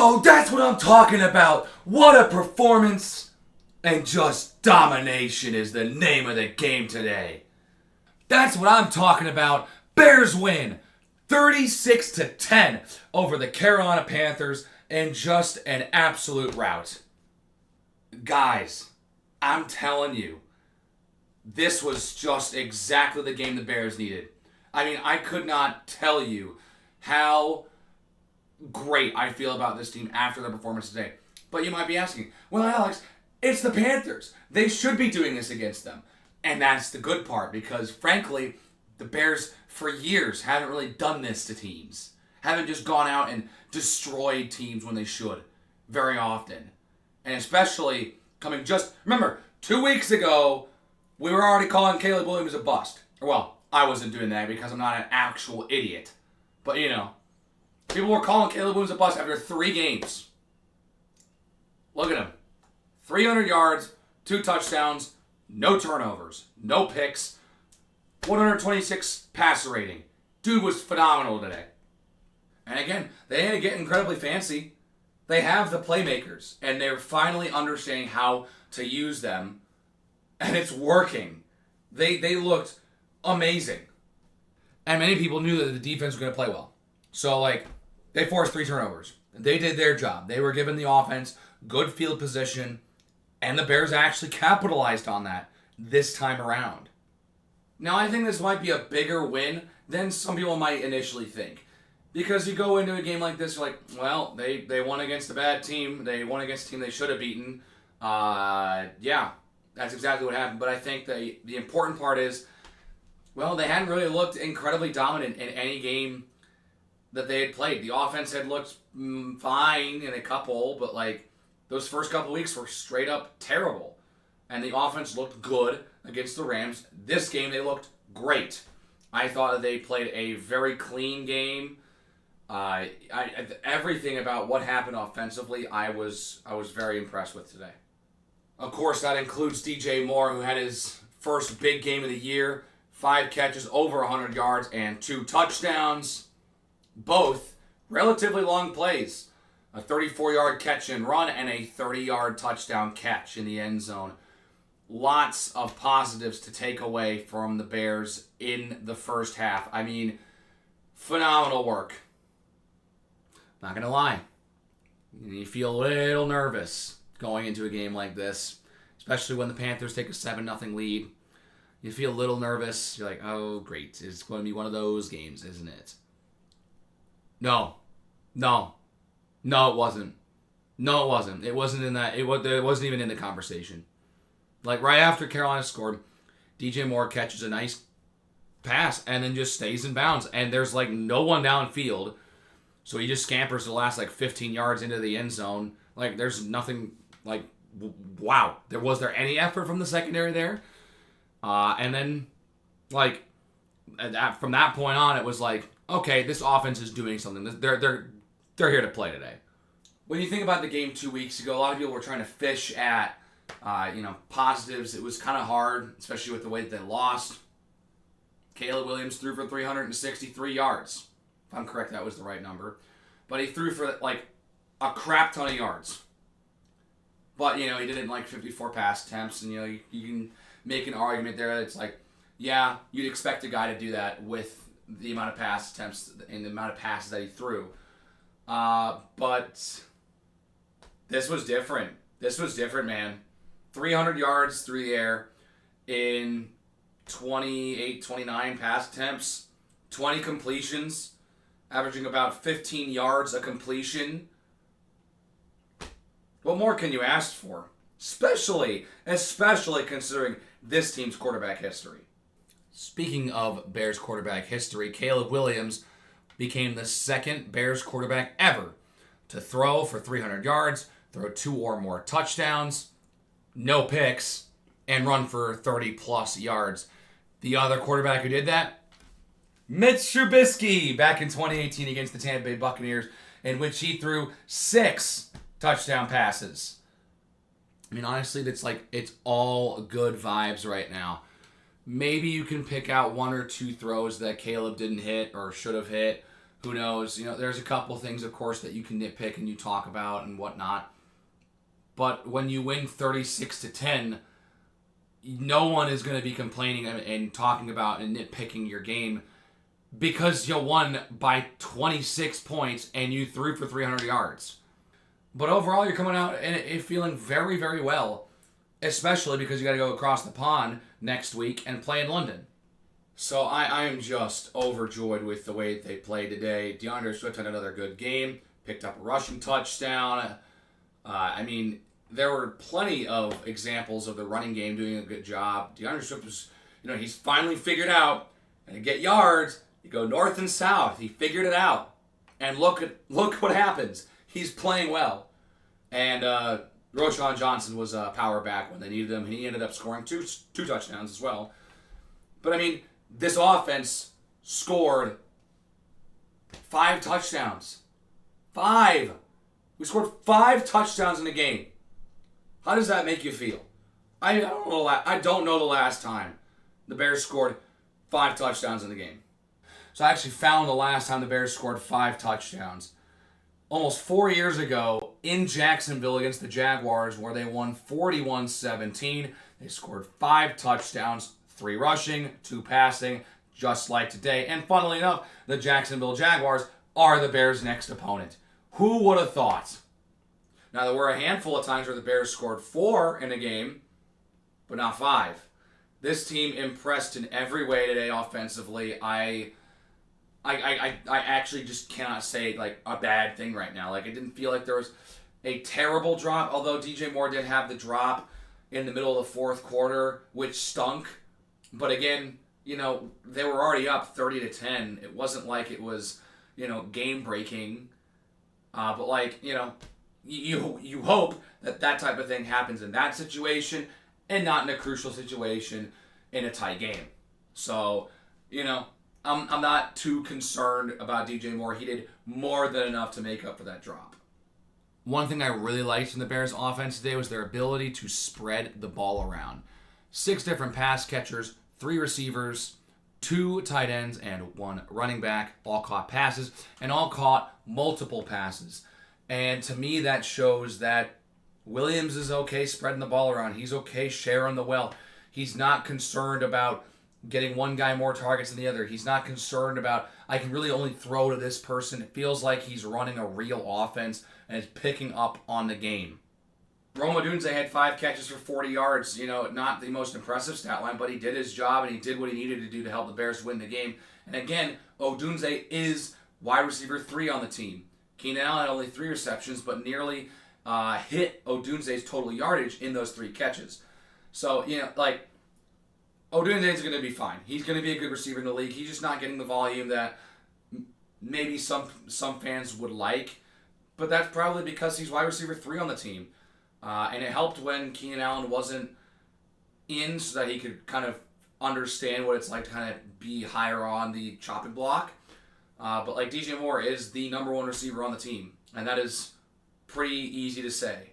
Oh, that's what I'm talking about. What a performance. And just domination is the name of the game today. That's what I'm talking about. Bears win 36-10 over the Carolina Panthers in just an absolute rout. Guys, I'm telling you, this was just exactly the game the Bears needed. I mean, I could not tell you how great I feel about this team after their performance today. But you might be asking, well, Alex, it's the Panthers. They should be doing this against them. And that's the good part because, frankly, the Bears for years haven't really done this to teams. Haven't just gone out and destroyed teams when they should very often. And especially coming remember, 2 weeks ago, we were already calling Caleb Williams a bust. Well, I wasn't doing that because I'm not an actual idiot. But, people were calling Caleb Williams a bust after 3 games. Look at him. 300 yards, 2 touchdowns, no turnovers, no picks, 126 passer rating. Dude was phenomenal today. And again, they had to get incredibly fancy. They have the playmakers, and they're finally understanding how to use them, and it's working. They looked amazing. And many people knew that the defense was going to play well. So, they forced 3 turnovers. They did their job. They were giving the offense good field position, and the Bears actually capitalized on that this time around. Now, I think this might be a bigger win than some people might initially think. Because you go into a game like this, you're like, well, they won against a bad team. They won against a team they should have beaten. Yeah, that's exactly what happened. But I think the important part is, well, they hadn't really looked incredibly dominant in any game that they had played. The offense had looked fine in a couple, but those first couple weeks were straight up terrible. And the offense looked good against the Rams. This game, they looked great. I thought that they played a very clean game. Everything about what happened offensively, I was very impressed with today. Of course, that includes DJ Moore, who had his first big game of the year. 5 catches, over 100 yards, and 2 touchdowns. Both relatively long plays. A 34-yard catch and run and a 30-yard touchdown catch in the end zone. Lots of positives to take away from the Bears in the first half. I mean, phenomenal work. Not going to lie. You feel a little nervous going into a game like this, especially when the Panthers take a 7-0 lead. You feel a little nervous. You're like, oh, great. It's going to be one of those games, isn't it? No, it wasn't. No, it wasn't. It wasn't in that. It wasn't even in the conversation. Right after Carolina scored, DJ Moore catches a nice pass and then just stays in bounds. And there's no one downfield. So he just scampers the last 15 yards into the end zone. There's nothing wow. Was there any effort from the secondary there? And then from that point on, it was okay, this offense is doing something. They're here to play today. When you think about the game 2 weeks ago, a lot of people were trying to fish at positives. It was kind of hard, especially with the way that they lost. Caleb Williams threw for 363 yards. If I'm correct, that was the right number. But he threw for a crap ton of yards. But, he did it in 54 pass attempts. And, you can make an argument there that it's yeah, you'd expect a guy to do that with the amount of pass attempts and the amount of passes that he threw. But this was different. This was different, man. 300 yards through the air in 28, 29 pass attempts, 20 completions, averaging about 15 yards a completion. What more can you ask for? Especially considering this team's quarterback history. Speaking of Bears quarterback history, Caleb Williams became the second Bears quarterback ever to throw for 300 yards, throw 2 or more touchdowns, no picks, and run for 30-plus yards. The other quarterback who did that? Mitch Trubisky back in 2018 against the Tampa Bay Buccaneers, in which he threw 6 touchdown passes. I mean, honestly, it's all good vibes right now. Maybe you can pick out 1 or 2 throws that Caleb didn't hit or should have hit. Who knows? There's a couple things, of course, that you can nitpick and you talk about and whatnot. But when you win 36-10, no one is going to be complaining and talking about and nitpicking your game because you won by 26 points and you threw for 300 yards. But overall, you're coming out and feeling very, very well, especially because you got to go across the pond next week and play in London. So I am just overjoyed with the way they played today. DeAndre Swift had another good game, picked up a rushing touchdown. There were plenty of examples of the running game doing a good job. DeAndre Swift was, he's finally figured out, and to get yards, you go north and south. He figured it out. And look what happens. He's playing well. And Roschon Johnson was a power back when they needed him. He ended up scoring two touchdowns as well. But, this offense scored 5 touchdowns. 5! We scored 5 touchdowns in a game. How does that make you feel? I don't know the last time the Bears scored 5 touchdowns in the game. So I actually found the last time the Bears scored 5 touchdowns. Almost 4 years ago in Jacksonville against the Jaguars, where they won 41-17. They scored 5 touchdowns, 3 rushing, 2 passing, just like today. And funnily enough, the Jacksonville Jaguars are the Bears' next opponent. Who would have thought? Now, there were a handful of times where the Bears scored 4 in a game, but not 5. This team impressed in every way today offensively. I actually just cannot say a bad thing right now. It didn't feel like there was a terrible drop, although DJ Moore did have the drop in the middle of the fourth quarter, which stunk. But again, they were already up 30-10. It wasn't like it was, game breaking. But you hope that type of thing happens in that situation and not in a crucial situation in a tight game. So, I'm not too concerned about DJ Moore. He did more than enough to make up for that drop. One thing I really liked in the Bears' offense today was their ability to spread the ball around. 6 different pass catchers, 3 receivers, 2 tight ends, and 1 running back all caught passes, and all caught multiple passes. And to me, that shows that Williams is okay spreading the ball around. He's okay sharing the wealth. He's not concerned about getting one guy more targets than the other. He's not concerned about, I can really only throw to this person. It feels like he's running a real offense and is picking up on the game. Rome Odunze had 5 catches for 40 yards. Not the most impressive stat line, but he did his job and he did what he needed to do to help the Bears win the game. And again, Odunze is wide receiver 3 on the team. Keenan Allen had only 3 receptions, but nearly hit Odunze's total yardage in those 3 catches. So, Odunze is going to be fine. He's going to be a good receiver in the league. He's just not getting the volume that maybe some fans would like. But that's probably because he's wide receiver 3 on the team. And it helped when Keenan Allen wasn't in so that he could kind of understand what it's like to kind of be higher on the chopping block. But DJ Moore is the number 1 receiver on the team. And that is pretty easy to say.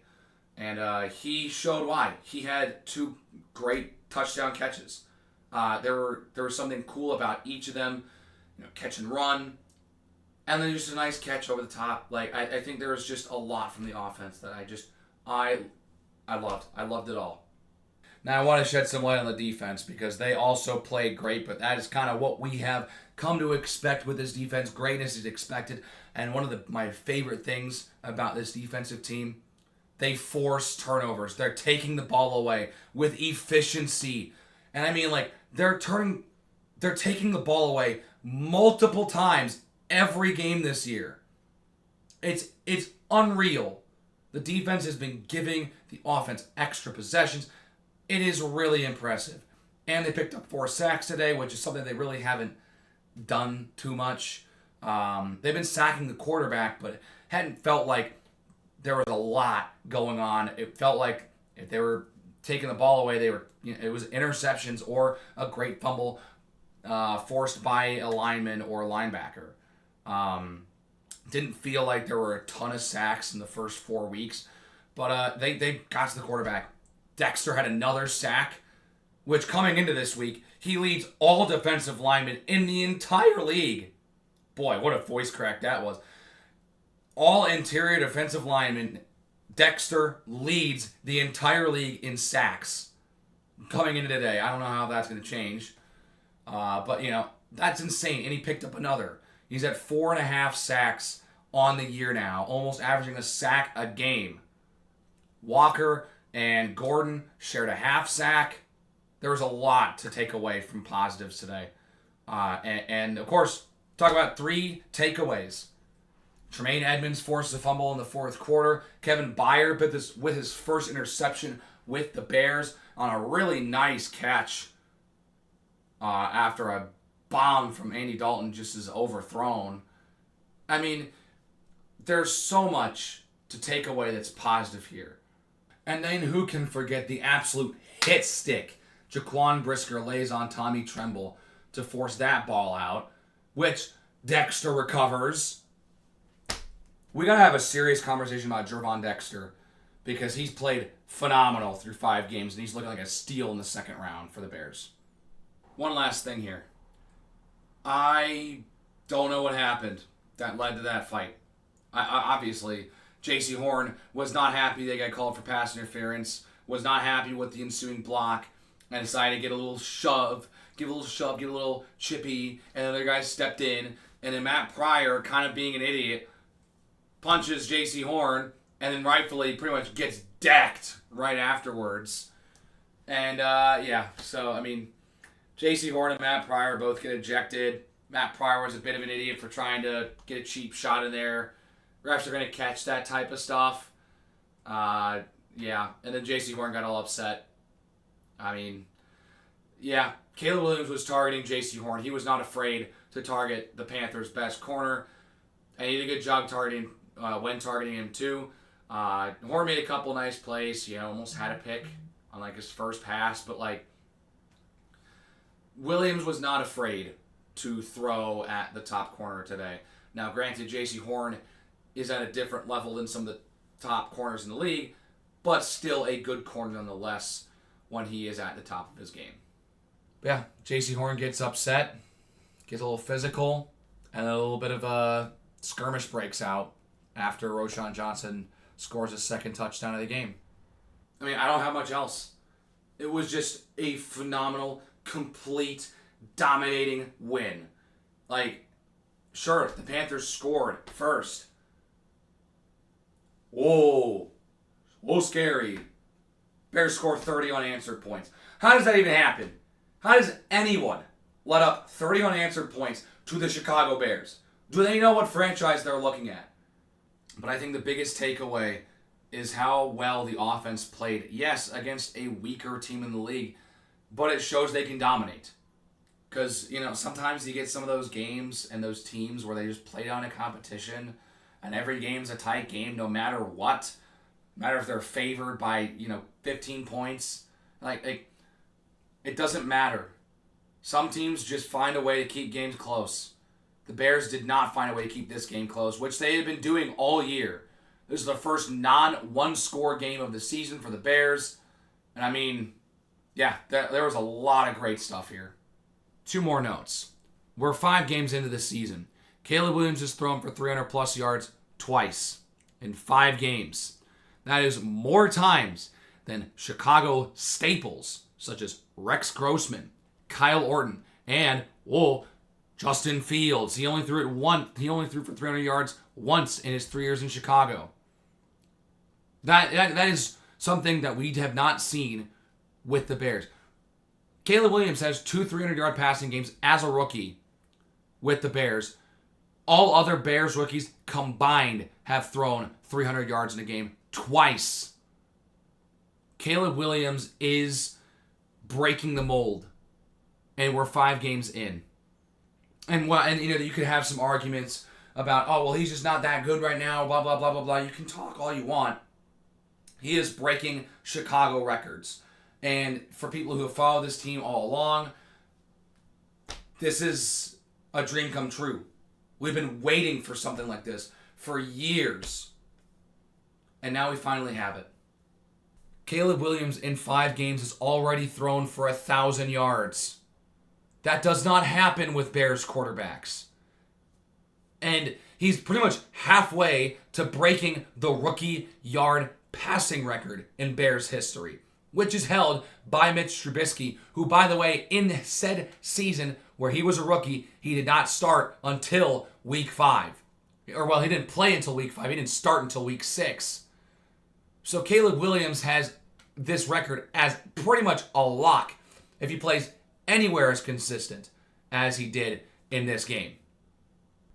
And he showed why. He had 2 great touchdown catches. There was something cool about each of them. Catch and run. And then just a nice catch over the top. I think there was just a lot from the offense that I loved. I loved it all. Now I want to shed some light on the defense because they also played great, but that is kind of what we have come to expect with this defense. Greatness is expected. And one of my favorite things about this defensive team, they force turnovers. They're taking the ball away with efficiency. And they're taking the ball away multiple times every game this year. It's unreal. The defense has been giving the offense extra possessions. It is really impressive. And they picked up 4 sacks today, which is something they really haven't done too much. They've been sacking the quarterback, but it hadn't felt like there was a lot going on. It felt like if they were taking the ball away, it was interceptions or a great fumble forced by a lineman or a linebacker. Didn't feel like there were a ton of sacks in the first 4 weeks, but they got to the quarterback. Dexter had another sack, which coming into this week, he leads all defensive linemen in the entire league. boy, what a voice crack that was. All interior defensive linemen, Dexter leads the entire league in sacks coming into today. I don't know how that's going to change. But, that's insane. And he picked up another. He's at 4.5 sacks on the year now, almost averaging a sack a game. Walker and Gordon shared a half sack. There was a lot to take away from positives today. And of course, talk about 3 takeaways. Tremaine Edmonds forces a fumble in the fourth quarter. Kevin Byard with his first interception with the Bears on a really nice catch after a bomb from Andy Dalton just is overthrown. I mean, there's so much to take away that's positive here. And then who can forget the absolute hit stick Jaquan Brisker lays on Tommy Tremble to force that ball out, which Dexter recovers. We got to have a serious conversation about Gervon Dexter because he's played phenomenal through 5 games and he's looking like a steal in the second round for the Bears. One last thing here. I don't know what happened that led to that fight. Obviously, J.C. Horn was not happy they got called for pass interference, was not happy with the ensuing block, and decided to get a little shove, give a little chippy, and the other guy stepped in, and then Matt Pryor, kind of being an idiot, punches J.C. Horn, and then rightfully pretty much gets decked right afterwards. And, J.C. Horn and Matt Pryor both get ejected. Matt Pryor was a bit of an idiot for trying to get a cheap shot in there. Refs are going to catch that type of stuff. And then J.C. Horn got all upset. Caleb Williams was targeting J.C. Horn. He was not afraid to target the Panthers' best corner. And he did a good job when targeting him too. Horn made a couple nice plays. He almost had a pick on his first pass. But Williams was not afraid to throw at the top corner today. Now, granted, J.C. Horn is at a different level than some of the top corners in the league, but still a good corner nonetheless when he is at the top of his game. But yeah, J.C. Horn gets upset, gets a little physical, and a little bit of a skirmish breaks out after Roschon Johnson scores his second touchdown of the game. I don't have much else. It was just a phenomenal, complete, dominating win. Sure, the Panthers scored first. Whoa, scary. Bears score 30 unanswered points. How does that even happen? How does anyone let up 30 unanswered points to the Chicago Bears? Do they know what franchise they're looking at? But I think the biggest takeaway is how well the offense played. Yes, against a weaker team in the league, but it shows they can dominate. Because, sometimes you get some of those games and those teams where they just play down a competition and every game's a tight game no matter what. No matter if they're favored by, 15 points. It doesn't matter. Some teams just find a way to keep games close. The Bears did not find a way to keep this game close, which they had been doing all year. This is the first non-one-score game of the season for the Bears. And there was a lot of great stuff here. 2 more notes. We're 5 games into the season. Caleb Williams has thrown for 300-plus yards twice in 5 games. That is more times than Chicago staples, such as Rex Grossman, Kyle Orton, and, Justin Fields. He only threw for 300 yards once in his 3 years in Chicago. That is something that we have not seen with the Bears. Caleb Williams has 2 300-yard passing games as a rookie with the Bears. All other Bears rookies combined have thrown 300 yards in a game twice. Caleb Williams is breaking the mold, and we're 5 games in. And you could have some arguments about, he's just not that good right now, blah, blah, blah, blah, blah. You can talk all you want. He is breaking Chicago records. And for people who have followed this team all along, this is a dream come true. We've been waiting for something like this for years. And now we finally have it. Caleb Williams in 5 games has already thrown for 1,000 yards. That does not happen with Bears quarterbacks. And he's pretty much halfway to breaking the rookie yard passing record in Bears history, which is held by Mitch Trubisky, who, by the way, in said season where he was a rookie, he did not start until week 5. Or, well, he didn't play until week 5. He didn't start until week 6. So Caleb Williams has this record as pretty much a lock if he plays anywhere as consistent as he did in this game.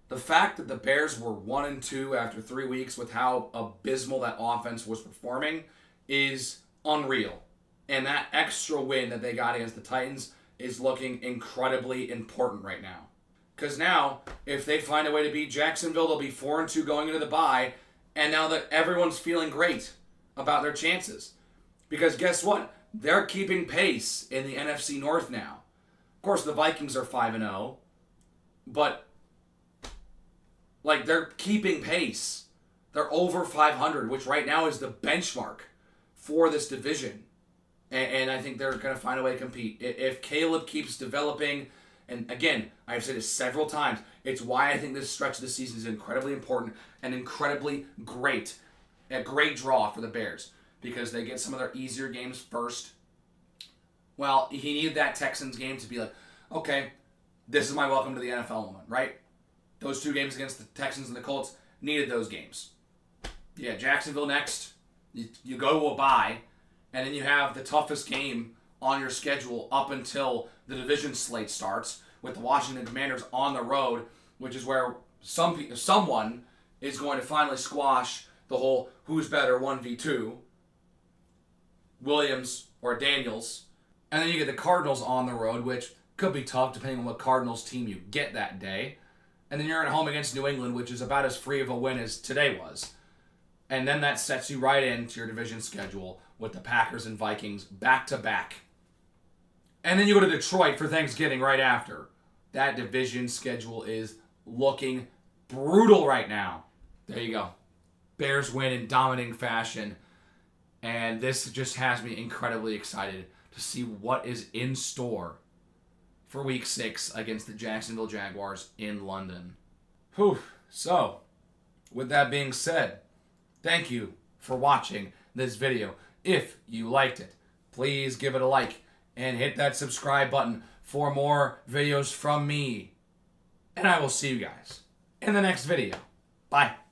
The fact that the Bears were 1-2 after 3 weeks with how abysmal that offense was performing is unreal. And that extra win that they got against the Titans is looking incredibly important right now. Because now, if they find a way to beat Jacksonville, they'll be 4-2 going into the bye. And now that everyone's feeling great about their chances. Because guess what? They're keeping pace in the NFC North now. Of course, the Vikings are 5-0. But they're keeping pace. They're over 500, which right now is the benchmark for this division. And I think they're going to find a way to compete. If Caleb keeps developing, and again, I've said it several times, it's why I think this stretch of the season is incredibly important and incredibly great. A great draw for the Bears because they get some of their easier games first. Well, he needed that Texans game to be like, okay, this is my welcome to the NFL moment, right? Those 2 games against the Texans and the Colts needed those games. Yeah, Jacksonville next. You go to a bye, and then you have the toughest game on your schedule up until the division slate starts with the Washington Commanders on the road, which is where someone is going to finally squash the whole who's better 1v2, Williams or Daniels. And then you get the Cardinals on the road, which could be tough depending on what Cardinals team you get that day. And then you're at home against New England, which is about as free of a win as today was. And then that sets you right into your division schedule with the Packers and Vikings back-to-back. And then you go to Detroit for Thanksgiving right after. That division schedule is looking brutal right now. There you go. Bears win in dominating fashion. And this just has me incredibly excited to see what is in store for Week 6 against the Jacksonville Jaguars in London. Whew. So, with that being said, thank you for watching this video. If you liked it, please give it a like and hit that subscribe button for more videos from me. And I will see you guys in the next video. Bye.